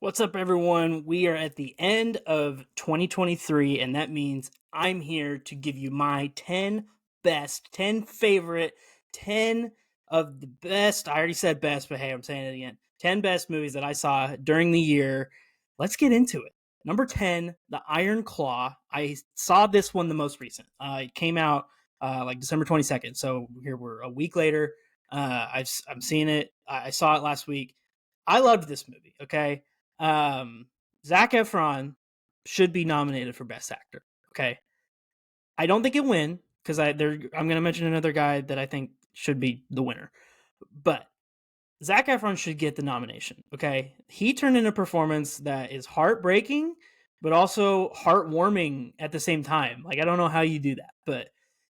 What's up, everyone? We are at the end of 2023, and that means I'm here to give you my 10 best, 10 favorite, 10 of the best. I already said best, but hey, I'm saying it again. 10 best movies that I saw during the year. Let's get into it. Number 10, The Iron Claw. I saw this one the most recent. It came out like December 22nd. So here we're a week later. I'm seeing it. I saw it last week. I loved this movie, okay? Um, Zac Efron should be nominated for Best Actor. Okay, I don't think he'll win because I'm going to mention another guy that I think should be the winner, but Zac Efron should get the nomination. Okay, he turned in a performance that is heartbreaking, but also heartwarming at the same time. Like I don't know how you do that, but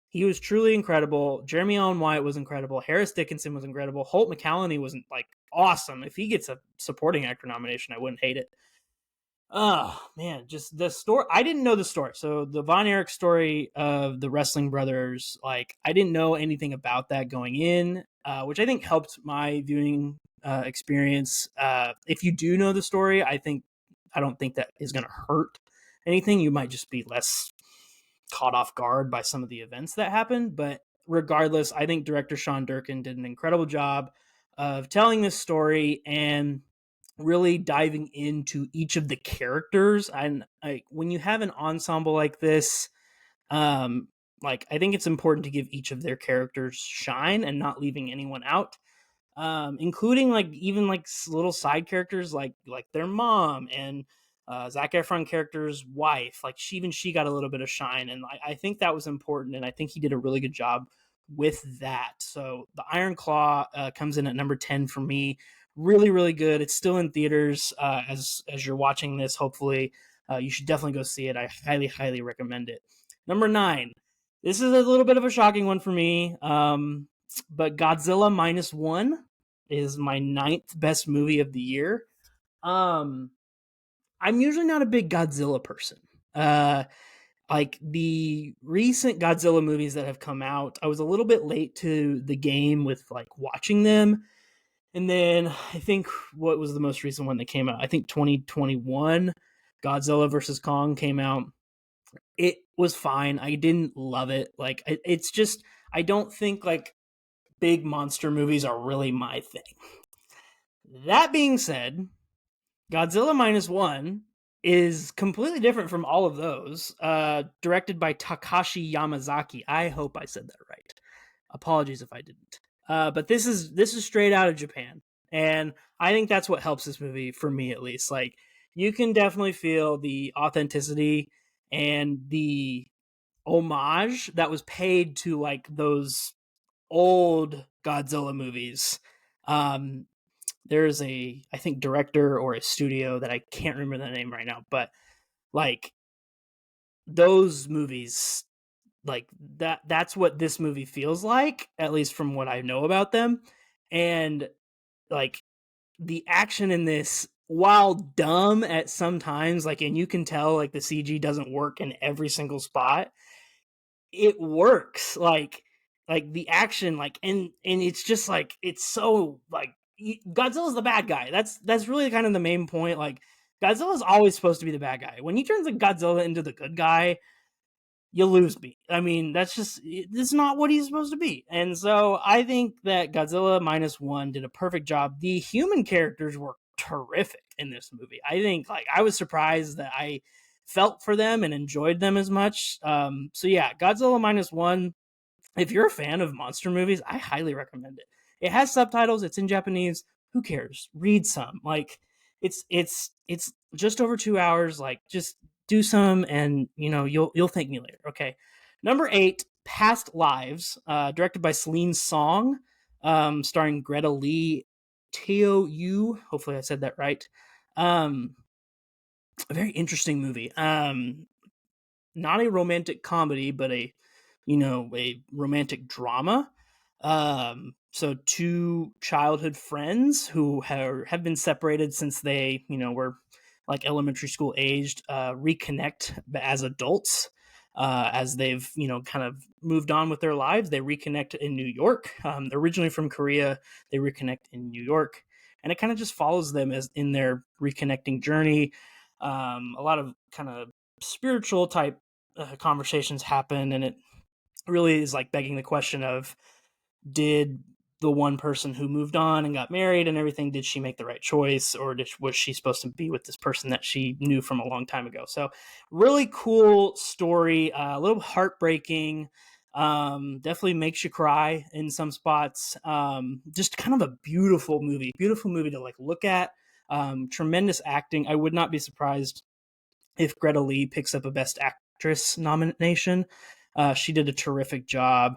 he was truly incredible. Jeremy Allen White was incredible. Harris Dickinson was incredible. Holt McCallany was like awesome. If he gets a supporting actor nomination, I wouldn't hate it. Oh man, just the story. I didn't know the story. So the Von Erich story of the wrestling brothers, like I didn't know anything about that going in, which I think helped my viewing experience. If you do know the story, I don't think that is going to hurt anything. You might just be less caught off guard by some of the events that happened. But regardless, I think director Sean Durkin did an incredible job of telling this story and really diving into each of the characters. And when you have an ensemble like this, like I think it's important to give each of their characters shine and not leaving anyone out, including like even like little side characters like their mom and Zac Efron character's wife. Like she got a little bit of shine, and I think that was important, and I think he did a really good job with that. So the Iron Claw comes in at number 10 for me. Really, really good. It's still in theaters as you're watching this. Hopefully, you should definitely go see it. I highly, highly recommend it. Number 9. This is a little bit of a shocking one for me, but Godzilla minus one is my ninth best movie of the year. Um, I'm usually not a big Godzilla person. Uh, like the recent Godzilla movies that have come out, I was a little bit late to the game with like watching them. And then I think what was the most recent one that came out? I think 2021 Godzilla versus Kong came out. It was fine. I didn't love it. Like it's just I don't think like big monster movies are really my thing. That being said, Godzilla minus one is completely different from all of those. Directed by Takashi Yamazaki. I hope I said that right. Apologies if I didn't. But this is straight out of Japan, and I think that's what helps this movie for me at least. Like you can definitely feel the authenticity and the homage that was paid to like those old Godzilla movies. Um, there's a I think director or a studio that I can't remember the name right now, but like those movies like that's what this movie feels like, at least from what I know about them. And like the action in this, while dumb at some times, like and you can tell like the CG doesn't work in every single spot, it works. Like the action, like and it's just like it's so like Godzilla's the bad guy. That's really kind of the main point. Like Godzilla's always supposed to be the bad guy. When he turns the Godzilla into the good guy, you lose me. I mean, that's not what he's supposed to be. And so I think that Godzilla minus one did a perfect job. The human characters were terrific in this movie. I think like I was surprised that I felt for them and enjoyed them as much. So yeah, Godzilla minus one. If you're a fan of monster movies, I highly recommend it. It has subtitles. It's in Japanese. Who cares? Read some. Like it's just over 2 hours. Like just do some, and you'll thank me later. Okay. Number 8, Past Lives, directed by Celine Song, starring Greta Lee, Teo Yu. Hopefully I said that right. Um, a very interesting movie. Not a romantic comedy, but a romantic drama. So two childhood friends who have been separated since they were like elementary school aged, reconnect as adults. As they've kind of moved on with their lives, they reconnect in New York. They're originally from Korea. They reconnect in New York, and it kind of just follows them as in their reconnecting journey. A lot of kind of spiritual type conversations happen, and it really is like begging the question of, did the one person who moved on and got married and everything, did she make the right choice, or was she supposed to be with this person that she knew from a long time ago? So really cool story, a little heartbreaking, definitely makes you cry in some spots. Just kind of a beautiful movie to like look at. Tremendous acting. I would not be surprised if Greta Lee picks up a Best Actress nomination. She did a terrific job.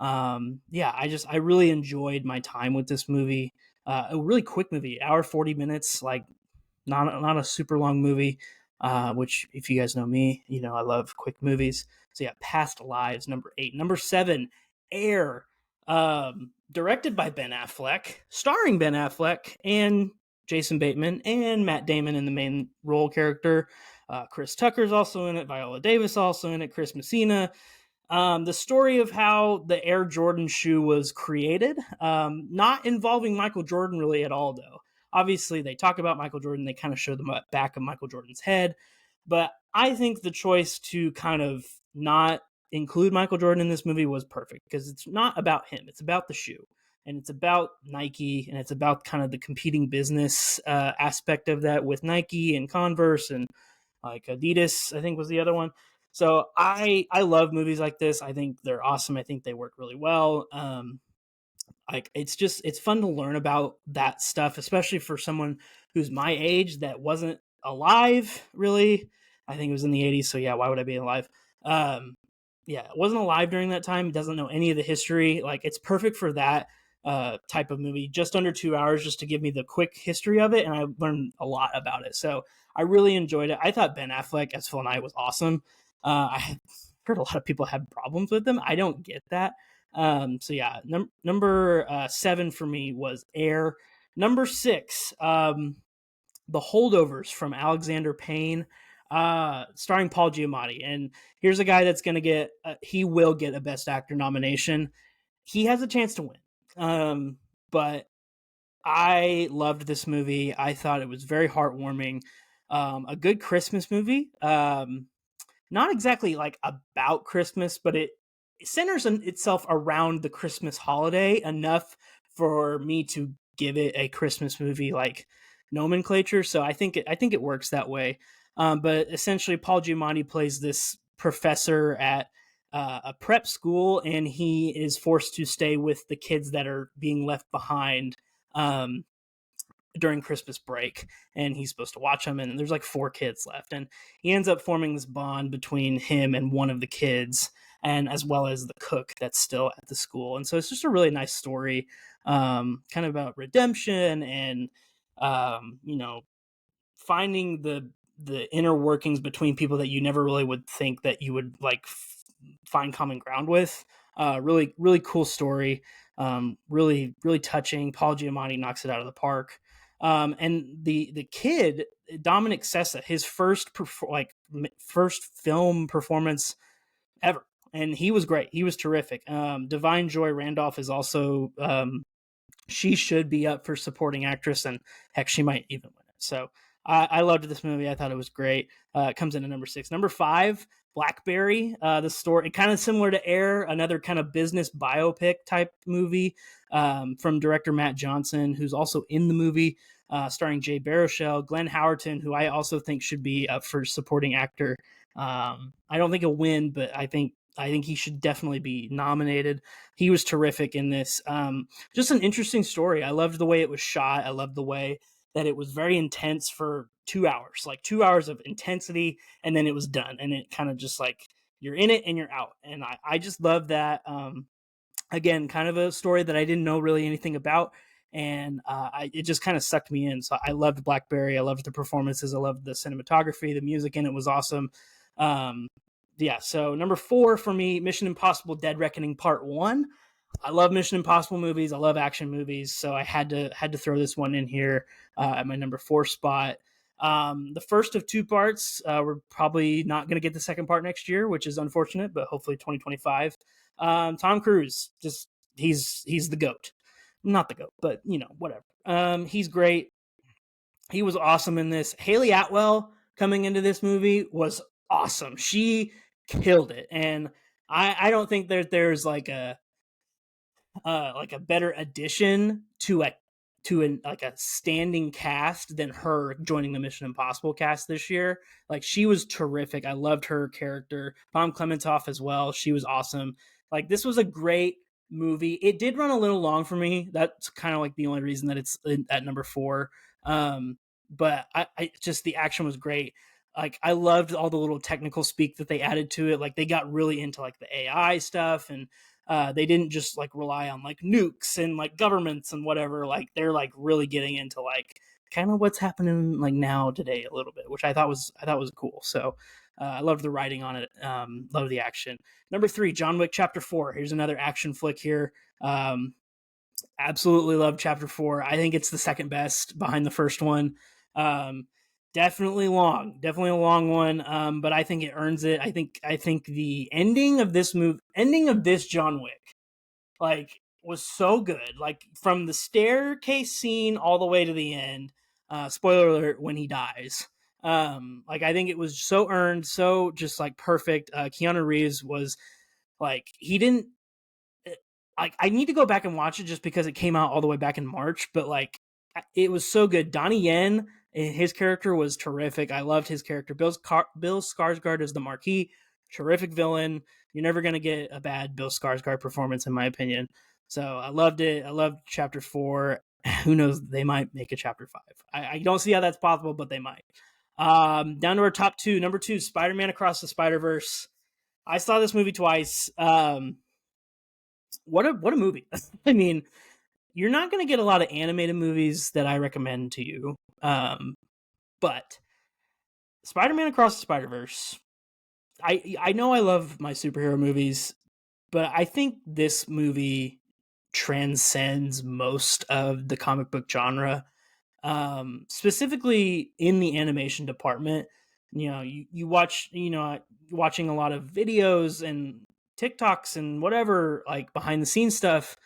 Yeah, I really enjoyed my time with this movie. A really quick movie, hour 40 minutes, like not a super long movie. Which, if you guys know me, you know I love quick movies. So yeah, Past Lives, number 8. Number 7, Air, directed by Ben Affleck, starring Ben Affleck and Jason Bateman and Matt Damon in the main role character. Chris Tucker's also in it. Viola Davis also in it. Chris Messina. The story of how the Air Jordan shoe was created, not involving Michael Jordan really at all, though. Obviously, they talk about Michael Jordan. They kind of show the back of Michael Jordan's head. But I think the choice to kind of not include Michael Jordan in this movie was perfect, because it's not about him. It's about the shoe. And it's about Nike, and it's about kind of the competing business aspect of that with Nike and Converse and like Adidas, I think was the other one. So I love movies like this. I think they're awesome. I think they work really well. Like it's fun to learn about that stuff, especially for someone who's my age that wasn't alive really. I think it was in the 80s, so yeah, why would I be alive? Um, yeah, wasn't alive during that time, doesn't know any of the history. Like it's perfect for that type of movie, just under 2 hours, just to give me the quick history of it, and I learned a lot about it. So I really enjoyed it. I thought Ben Affleck as Phil Knight was awesome. I heard a lot of people had problems with him. I don't get that. So yeah, number 7 for me was Air. Number 6, The Holdovers from Alexander Payne, starring Paul Giamatti. And here's a guy that's going to get, he will get a Best Actor nomination. He has a chance to win. But I loved this movie. I thought it was very heartwarming. A good Christmas movie. Not exactly like about Christmas, but it centers itself around the Christmas holiday enough for me to give it a Christmas movie like nomenclature. So I think it works that way. But essentially, Paul Giamatti plays this professor at a prep school, and he is forced to stay with the kids that are being left behind. During Christmas break, and he's supposed to watch them, and there's like 4 kids left, and he ends up forming this bond between him and one of the kids, and as well as the cook that's still at the school. And so it's just a really nice story, kind of about redemption and you know, finding the inner workings between people that you never really would think that you would like find common ground with. Really cool story. Really touching. Paul Giamatti knocks it out of the park. And the kid, Dominic Sessa, his first film performance ever, and he was great. He was terrific. Divine Joy Randolph is also, she should be up for supporting actress, and heck, she might even win it. So I loved this movie. I thought it was great. It comes in at number 6. Number 5, Blackberry. The story, kind of similar to Air, another kind of business biopic type movie, from director Matt Johnson, who's also in the movie, starring Jay Baruchel, Glenn Howerton, who I also think should be up for supporting actor. I don't think he'll win, but I think he should definitely be nominated. He was terrific in this. Just an interesting story. I loved the way it was shot. I loved the way that it was very intense for 2 hours, like 2 hours of intensity, and then it was done. And it kind of just like, you're in it and you're out. And I just love that. Again, kind of a story that I didn't know really anything about. And it just kind of sucked me in. So I loved Blackberry. I loved the performances. I loved the cinematography. The music in it was awesome. Yeah, so number 4 for me, Mission Impossible Dead Reckoning Part 1. I love Mission Impossible movies. I love action movies, so I had to throw this one in here at my number 4 spot. The first of 2 parts. We're probably not going to get the second part next year, which is unfortunate, but hopefully 2025. Tom Cruise, just he's the GOAT. not the GOAT, but whatever. He's great. He was awesome in this. Haley Atwell coming into this movie was awesome. She killed it, and I don't think there's like a better addition to a standing cast than her joining the Mission Impossible cast this year. Like, she was terrific. I loved her character. Pom Klementov as well. She was awesome. Like, this was a great movie. It did run a little long for me. That's kind of like the only reason that it's at number 4. But I just, the action was great. Like, I loved all the little technical speak that they added to it. Like, they got really into like the AI stuff, and they didn't just like rely on like nukes and like governments and whatever. Like, they're like really getting into like kind of what's happening like now today a little bit, which I thought was cool. So I loved the writing on it. Love the action. Number 3, John Wick Chapter 4. Here's another action flick here. Absolutely love Chapter 4. I think it's the second best behind the first one. Definitely a long one. But I think it earns it. I think the ending of this John Wick, like, was so good. Like, from the staircase scene all the way to the end. Spoiler alert, when he dies. Like, I think it was so earned, so just like perfect. Keanu Reeves was like, he didn't like, I need to go back and watch it just because it came out all the way back in March, but like, it was so good. Donnie Yen, his character was terrific. I loved his character. Bill Skarsgård is the Marquis, terrific villain. You're never going to get a bad Bill Skarsgård performance, in my opinion. So I loved it. I loved Chapter 4. Who knows? They might make a Chapter 5. I don't see how that's possible, but they might. Down to our top 2. Number 2, Spider-Man Across the Spider-Verse. I saw this movie twice. What a movie. I mean, you're not going to get a lot of animated movies that I recommend to you. But Spider-Man Across the Spider-Verse, I know I love my superhero movies, but I think this movie transcends most of the comic book genre. Specifically in the animation department. You watch, watching a lot of videos and TikToks and whatever, like behind the scenes stuff,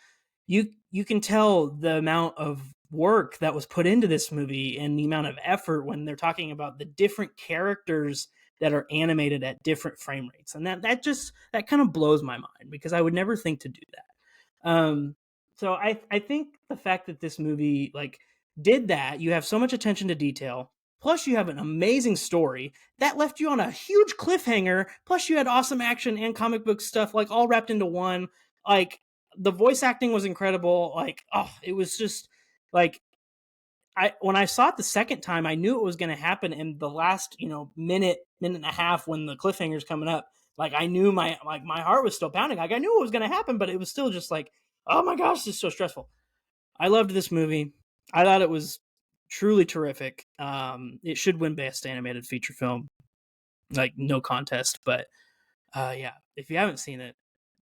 you can tell the amount of work that was put into this movie and the amount of effort when they're talking about the different characters that are animated at different frame rates. And that kind of blows my mind, because I would never think to do that. So I think the fact that this movie like did that, you have so much attention to detail, plus you have an amazing story that left you on a huge cliffhanger, plus you had awesome action and comic book stuff like all wrapped into one. Like, the voice acting was incredible. Like, it was just like, when I saw it the second time, I knew it was going to happen in the last, minute and a half when the cliffhanger's coming up. Like, I knew my heart was still pounding. Like, I knew it was going to happen, but it was still just like, oh my gosh, this is so stressful. I loved this movie. I thought it was truly terrific. It should win Best Animated Feature Film, like, no contest. But yeah, if you haven't seen it,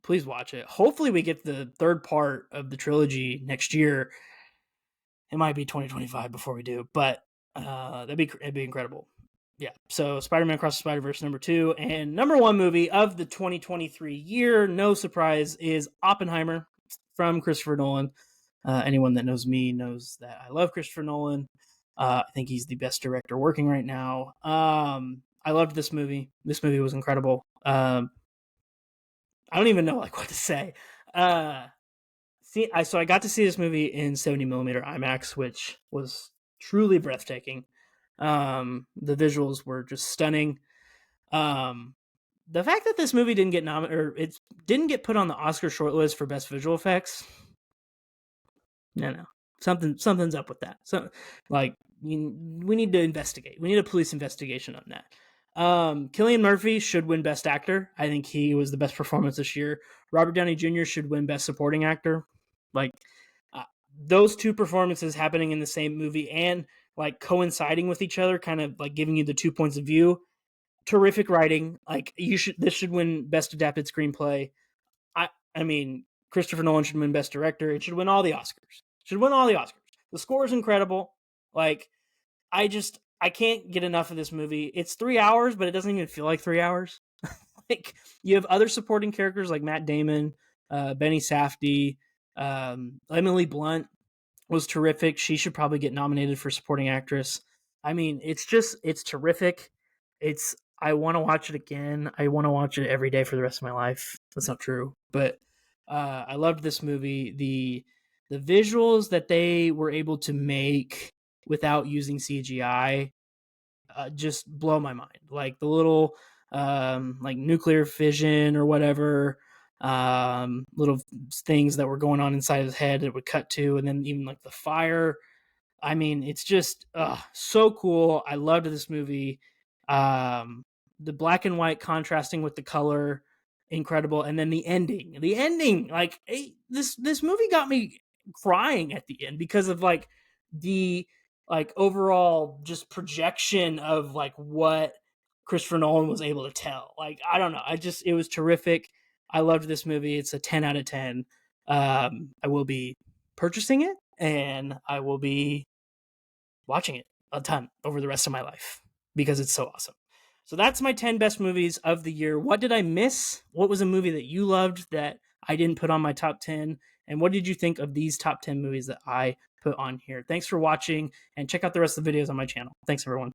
please watch it. Hopefully we get the third part of the trilogy next year. It might be 2025 before we do, but it'd be incredible. Yeah. So Spider-Man Across the Spider-Verse, number 2, and number 1 movie of the 2023 year, no surprise, is Oppenheimer from Christopher Nolan. Anyone that knows me knows that I love Christopher Nolan. I think he's the best director working right now. I loved this movie. This movie was incredible. I don't even know like what to say. So I got to see this movie in 70mm IMAX, which was truly breathtaking. The visuals were just stunning. The fact that this movie didn't get nominated, or it didn't get put on the Oscar shortlist for best visual effects, no, something's up with that. So, like, we need to investigate. We need a police investigation on that. Cillian Murphy should win Best Actor. I think he was the best performance this year. Robert Downey Jr. should win Best Supporting Actor. Like, those two performances happening in the same movie and like coinciding with each other, kind of like giving you the 2 points of view. Terrific writing. Like, this should win Best Adapted Screenplay. I mean, Christopher Nolan should win Best Director. It should win all the Oscars. The score is incredible. Like, I can't get enough of this movie. It's 3 hours, but it doesn't even feel like 3 hours. Like, you have other supporting characters like Matt Damon, Benny Safdie, Emily Blunt was terrific. She should probably get nominated for supporting actress. I mean, it's terrific. I want to watch it again. I want to watch it every day for the rest of my life. That's not true, but I loved this movie. The visuals that they were able to make without using CGI just blow my mind. Like the little like nuclear fission or whatever little things that were going on inside his head that would cut to, and then even like the fire. I mean, it's just so cool. I loved this movie. Um, the black and white contrasting with the color, incredible. And then the ending, like this movie got me crying at the end because of like the like overall just projection of like what Christopher Nolan was able to tell. Like I don't know, it was terrific. I loved this movie. It's a 10 out of 10. I will be purchasing it and I will be watching it a ton over the rest of my life because it's so awesome. So that's my 10 best movies of the year. What did I miss? What was a movie that you loved that I didn't put on my top 10? And what did you think of these top 10 movies that I put on here? Thanks for watching and check out the rest of the videos on my channel. Thanks, everyone.